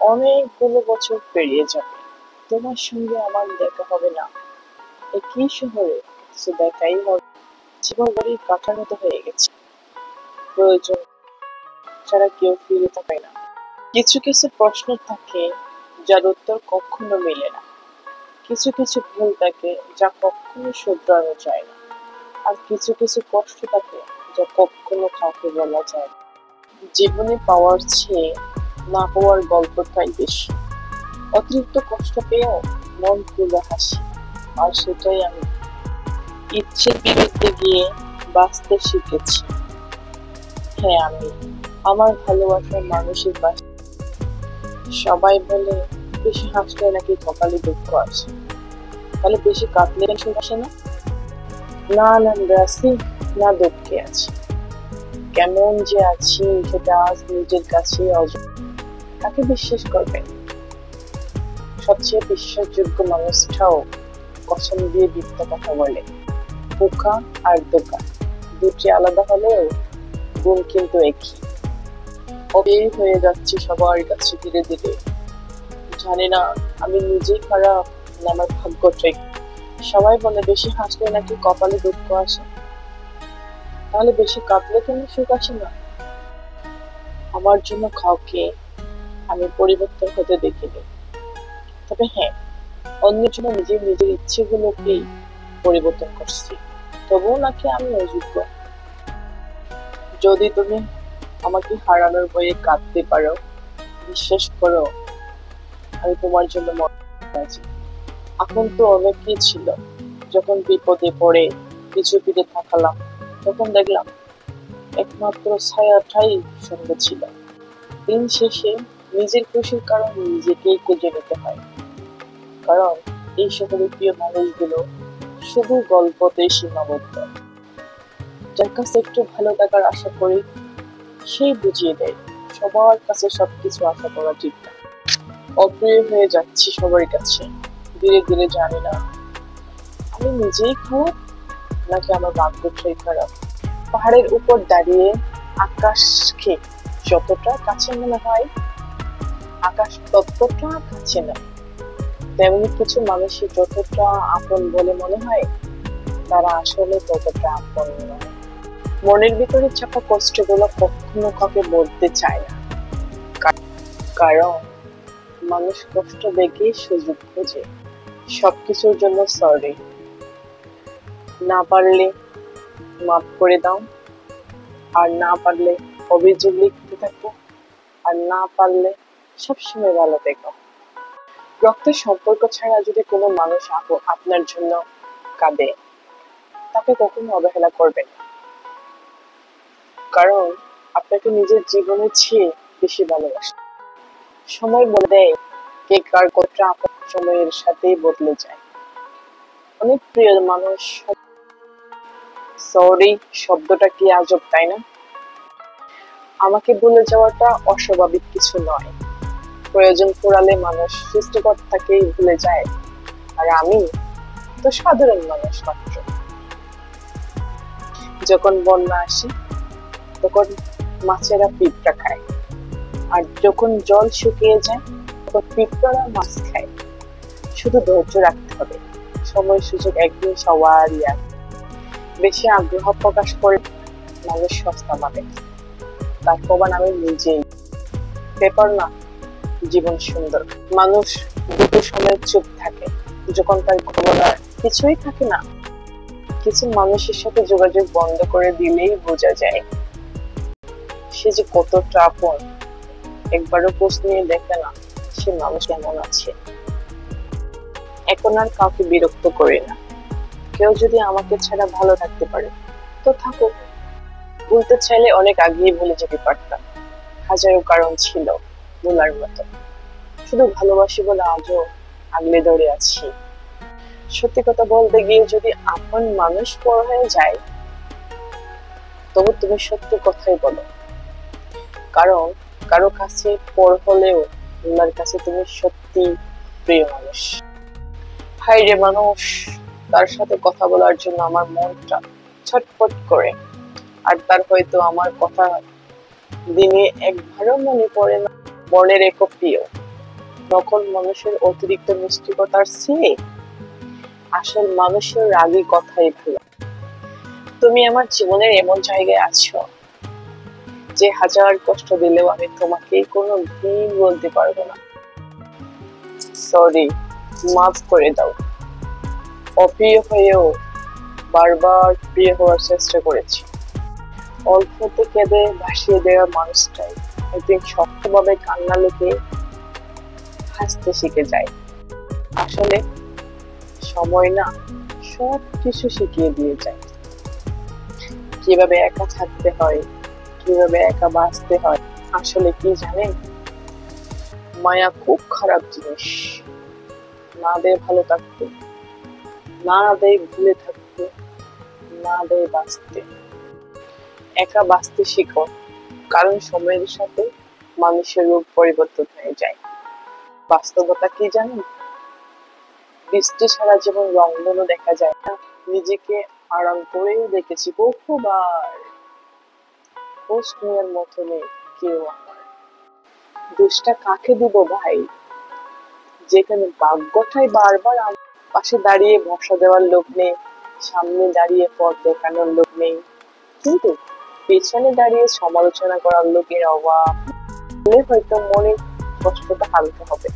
অনেকগুলো বছর পেরিয়ে যাবে, তোমার সঙ্গে আমার দেখা হবে না। একই শহরে কিছু দেখাই হবে। জীবন বাড়ি কাটার মতো হয়ে গেছে, প্রয়োজন ছাড়া কেউ ফিরে তাকায় না। কিছু কিছু প্রশ্ন থাকে যার উত্তর কখনো মেলে না। কিছু কিছু ভুল থাকে যা কখনো শুধরানো যায় না। আর কিছু কিছু কষ্ট থাকে যা কখনো কাউকে বলা যায় না। জীবনে পাওয়ার চেয়ে না পাওয়ার গল্পটাই বেশি। অতিরিক্ত কষ্ট পেয়েও মন খুলে হাসি, আর সেটাই আমি ইচ্ছের বিরুদ্ধে গিয়ে বাঁচতে শিখেছি। হ্যাঁ, আমি আমার ভালোবাসার মানুষের পাশে। সবাই বলে বেশি হাসলে নাকি কপালে দুঃখ আসে, তাহলে বেশি কাঁদলে সুখ আসে না? না আনন্দে আছি, না দুঃখে আছি। কেমন যে আছি সেটা আজ নিজের কাছে অজানা। কাকে বিশ্বাস করবেন? সবচেয়ে বিশ্বাসযোগ্য মানুষটাও কসম দিয়ে মিথ্যা কথা বলে। পোকা আর দোকা দুটি আলাদা হলেও গুণ কিন্তু একই। অবেই হয়ে যাচ্ছি সবার কাছে ধীরে ধীরে। জানি না আমি নিজেই খারাপ না আমার ভাগ্য ঠিক। সবাই বলে বেশি হাসলে নাকি কপালে দুঃখ আসে, তাহলে বেশি কাঁদলে কেন সুখ আসে না? আমার জন্য কাউকে আমি পরিবর্তন হতে দেখিনি। তবে হ্যাঁ, অন্যের জন্য নিজের নিজের ইচ্ছেগুলোকেই পরিবর্তন করছি। তবুও নাকি আমি অযোগ্য। যদি তুমি আমাকে হারানোর ভয়ে কাঁদতে পারো, বিশ্বাস করো আমি তোমার জন্য মরে আছি। এখন তো অনেকেই ছিল, যখন বিপদে পড়ে পিছু ফিরে থাকলাম, তখন দেখলাম একমাত্র ছায়াটাই সঙ্গে ছিল। দিন শেষে নিজের খুশির কারণ নিজেকেই খুঁজে নিতে হয়। কারণ এই সকল প্রিয় মানুষগুলো শুধু গল্পতেই সীমাবদ্ধ। যার কাছে একটু ভালো থাকার আশা করি, সেই বুঝিয়ে দেয় সবার কাছে সবকিছু আশা করা ঠিক না। অপ্রিয় হয়ে যাচ্ছি সবার কাছে ধীরে ধীরে। জানি না আমি নিজেই খারাপ নাকি আমার ভাগ্যটাই খারাপ। পাহাড়ের উপর দাঁড়িয়ে আকাশকে যতটা কাছে মনে হয়, আকাশ ততটা কাছে না। তেমনি কিছু মানুষই যতটা আপন বলে মনে হয়, তারা আসলে ততটা আপন নয়। মনের ভিতরে চাপা কষ্টগুলো কখনো কাউকে বলতে চায় না, কারণ মানুষ কষ্ট দেখে সুযোগ খোঁজে। সবকিছুর জন্য সরি, না পারলে মাফ করে দাও, আর না পারলে অভিযোগ লিখতে থাকো, আর না পারলে সবসময় ভালো থেকো। রক্তের সম্পর্ক ছাড়া যদি কোনো মানুষ আপনার জন্য কাঁদে, তাকে কখনো অবহেলা করবেন না। কারণ আপনাকে নিজের জীবনের চেয়ে বেশি ভালোবাসে। সময় বলে দেয় কে কার কতটা আপন, সময়ের সাথেই বদলে যায়। অনেক প্রিয় মানুষ সরি শব্দটা কি আজব, তাই না? আমাকে ভুলে যাওয়াটা অস্বাভাবিক কিছু নয়। প্রয়োজন ফুরালে মানুষ সৃষ্টিকর্তাকেই ভুলে যায়, আর আমি তো সাধারণ মানুষ মাত্র। যখন বন্যা আসে তখন মাছেরা পিঁপড়া খায়, আর যখন জল শুকিয়ে যায় তখন পিঁপড়ারা মাছ খায়। শুধু ধৈর্য রাখতে হবে, সময় সুযোগ একদিন সবারই আসবে। বেশি আগ্রহ প্রকাশ করে মানুষ সস্তা পাবে, তার প্রমাণ আমি নিজেই। ব্যাপার না, জীবন সুন্দর। মানুষ দুটো সময় চুপ থাকে, যখন তার বলার কিছুই থাকে না। কিছু মানুষের সাথে যোগাযোগ বন্ধ করে দিলেই বোঝা যায় সে যে কতটা আপন। একবারও খোঁজ নিয়ে দেখে না সে মানুষ কেমন আছে। এখন আর কাউকে বিরক্ত করি না। কেউ যদি আমাকে ছাড়া ভালো থাকতে পারে তো থাকুক। ভুলতে চাইলে অনেক আগেই ভুলে যেতে পারতাম। হাজারো কারণ ছিল ভুলার মতো, শুধু ভালোবাসি বলে আজও আগলে ধরে আছি। সত্যি কথা বলতে গিয়ে যদি আপন মানুষ পর হয়ে যায়, তবু তুমি সত্যি কথাই বলো। কারণ কারো কাছে পর হলেও তোমার কাছে তুমি সত্যি প্রিয় মানুষ। হাই রে মানুষ, তার সাথে কথা বলার জন্য আমার মনটা ছটফট করে, আর তার হয়তো আমার কথা দিনে একবারও মনে পড়ে না। মনের এক প্রিয় নকল মানুষের অতিরিক্ত মিষ্টিকতার চেয়ে আসল মানুষের রাগী কথাই ভালো। তুমি আমার জীবনের এমন জায়গায় আছো যে হাজার কষ্ট দিলেও আমি তোমাকে কোনো দিন বলতে পারবো না সরি, মাফ করে দাও। অপ্রিয় হয়েও বারবার প্রিয় হওয়ার চেষ্টা করেছি। অল্পতে কেঁদে ভাসিয়ে দেওয়া মানুষটাই একদিন শক্তভাবে কান্না লুকিয়ে হাসতে শিখে যায়। আসলে সময় না সব কিছু শিখিয়ে দিয়ে যায়, কিভাবে একা থাকতে হয়, কিভাবে একা বাঁচতে হয়। আসলে কি জানেন, মায়া খুব খারাপ জিনিস। না দেয় ভালো থাকতে, না দেয় ভুলে থাকতে, না দেয় বাঁচতে। একা বাঁচতে শিখো, কারণ সময়ের সাথে মানুষের রূপ পরিবর্তন হয়ে যায়। বাস্তবতা কি জানেন, বৃষ্টি ছাড়া যেমন রংধনু দেখা যায় না, নিজেকে আড়াল করেও দেখেছি বহুবার। খোঁজ নেওয়ার মতো নেই কেউ আমার। দোষটা কাকে দিব ভাই, যেখানে ভাগ্যটাই বারবার আমার পাশে দাঁড়িয়ে ভরসা দেওয়ার লোক নেই, সামনে দাঁড়িয়ে পথ দেখানোর লোক নেই, কিন্তু পেছনে দাঁড়িয়ে সমালোচনা করার লোকের অভাব। হয়তো মনের কষ্টটা হালকা হবে,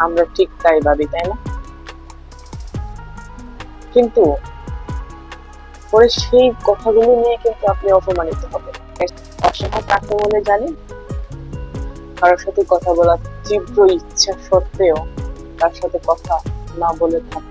আমরা ঠিক তাই ভাবি, তাই না? কিন্তু পরে সেই কথাগুলো নিয়ে কিন্তু আপনি অপমানিত হবেন। অসহায় কাকে বলে জানেন, কারোর সাথে কথা বলার তীব্র ইচ্ছা সত্ত্বেও তার সাথে কথা না বলে থাকে।